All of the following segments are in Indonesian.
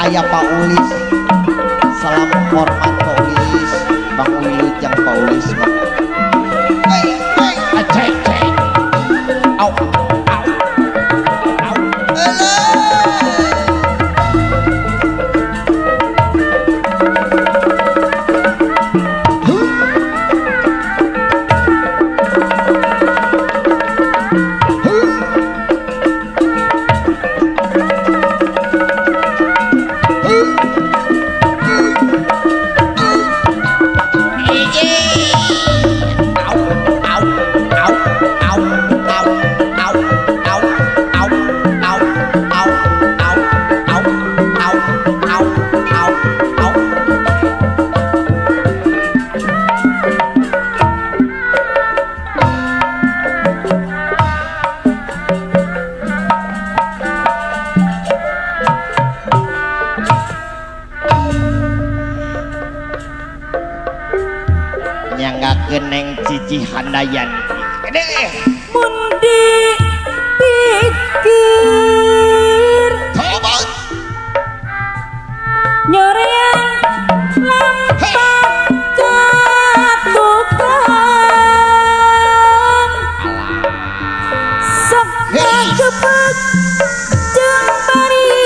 Ayah Pak Ulis, salam hormat Pak Ulis, Bang Wilut yang Pak Ulis. Cek cek, au au au, geneng cici handayan mundi pikir nyorean lampak jatuhkan sok kebet jeung bari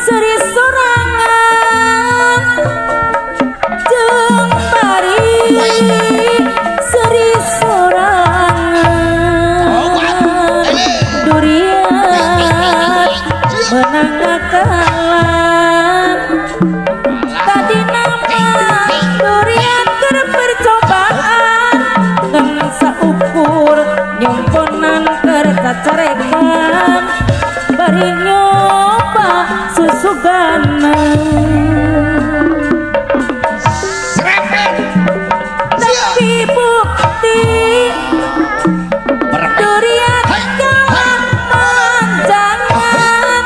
seri sorangan jeung bari seri sorangan durian menang akalan tadi nama durian keur percobaan ngan saukur nyomponan keur kacarekan bari nyoba susugana bukti durian kawan manjangan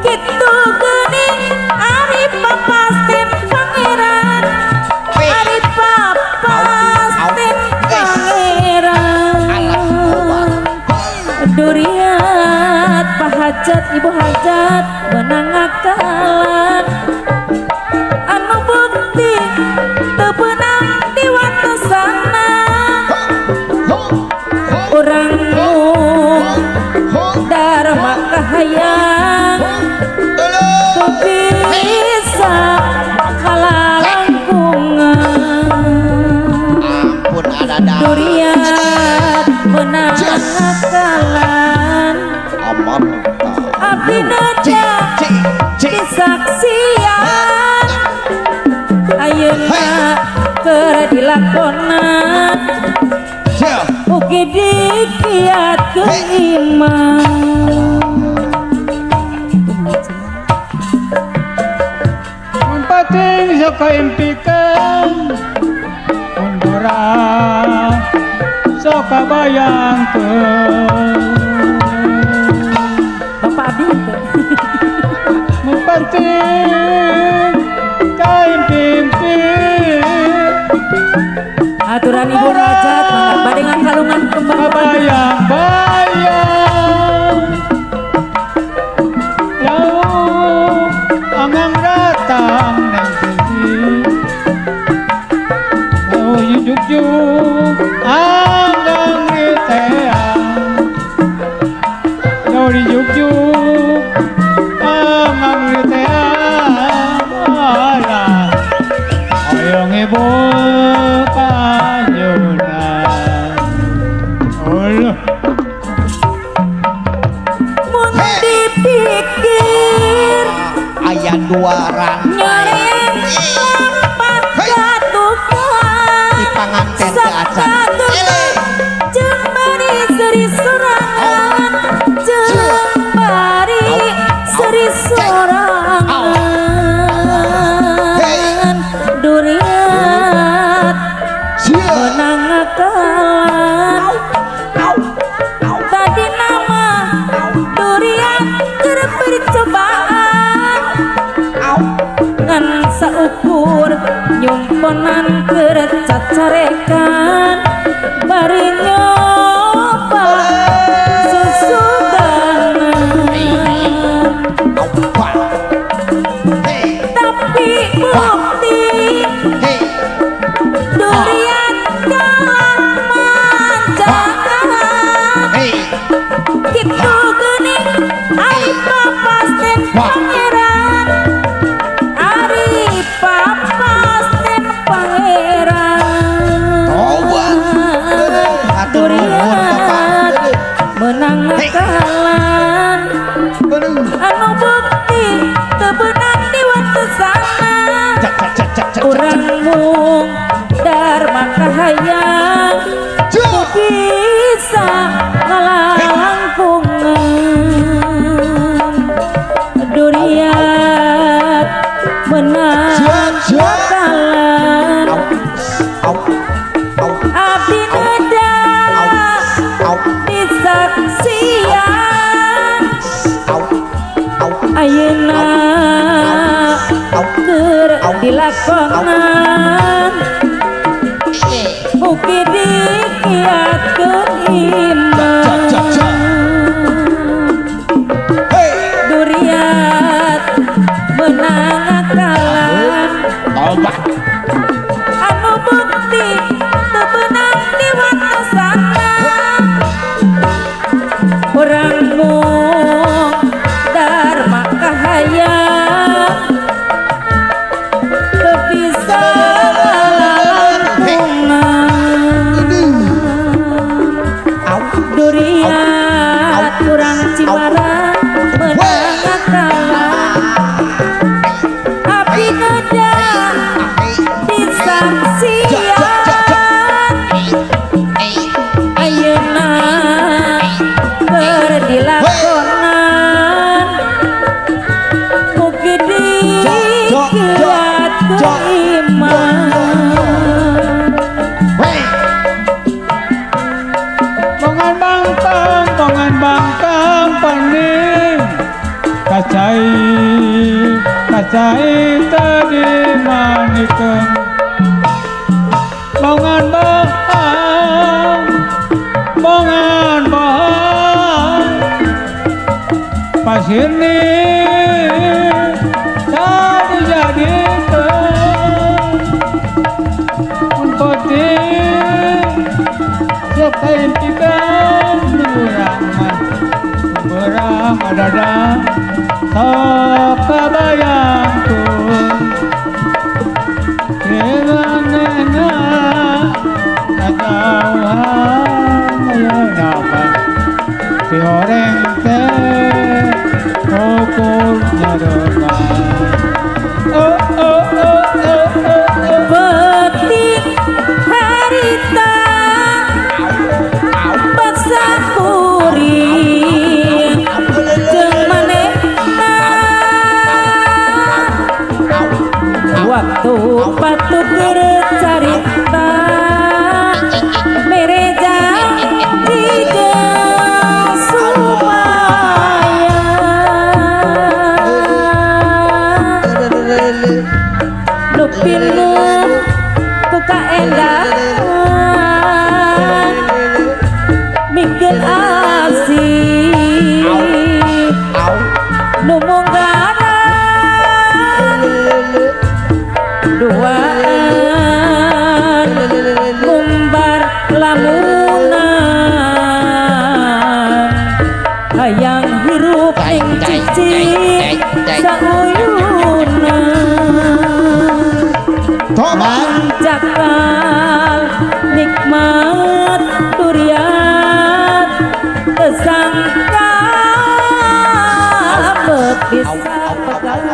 gitu geuning ari papasten pangeran ari papasten pangeran durian pahajat ibu hajat menang akalan anu bukti teu beunang di watosana urang dharma kahayang tu bisa kalalangkungan ampun ada durian menang akalan aman abdi naja disaksian ayeuna keur dilakonan ugi dikiatkeun iman Mumpating saka impikeun munduran saka bayangkeun Bapak Abdi itu mumpating kain pimpin aturan ibu hajat mangga bade ngakalungan kembang bayang-bayang jauh angang datang neng tinggi jauh yujuk-juk anggang riteang jauh yujuk-juk anggang riteang alah oyong ibu mun dipikir aya dua rantai nyorean lampat jatuhkan di panganten ke acan jeung bari seri sorangan jeung bari seri sorangan durian menang akalan tadi nama durian lakonan mugi dikiakeun iman duriat menang kalah anu bukti teu beunang di watosana urang mung dharma kahayang teu bisa duriat urang Cimarang menang kalah api nedang disaksian ayeuna keur dilakonan mugi dikiatkeun iman Bongan bangkang paning kacai tadi manikeun bongan bang pasir ni tadi jadikeun mun penting siapain pikeun urang mah berang adada sok kabayang tuh kelanena kajauhan ayeuna mah si horeng teh ukurnya remah petik harita kuring jeung manehna waktu patut bercarita mereja dijeng supaya nu pilu ku kaendahan bikin asih nu munggaran duaan ngumbar lamunan hayang hirup ing cicing sauyunan cakal nikmat duriat kesangka bisa pegang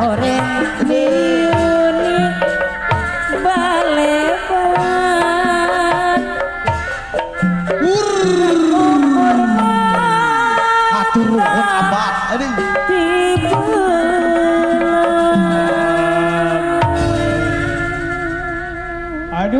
horeng diuni baleban hatur nuhun abad aduh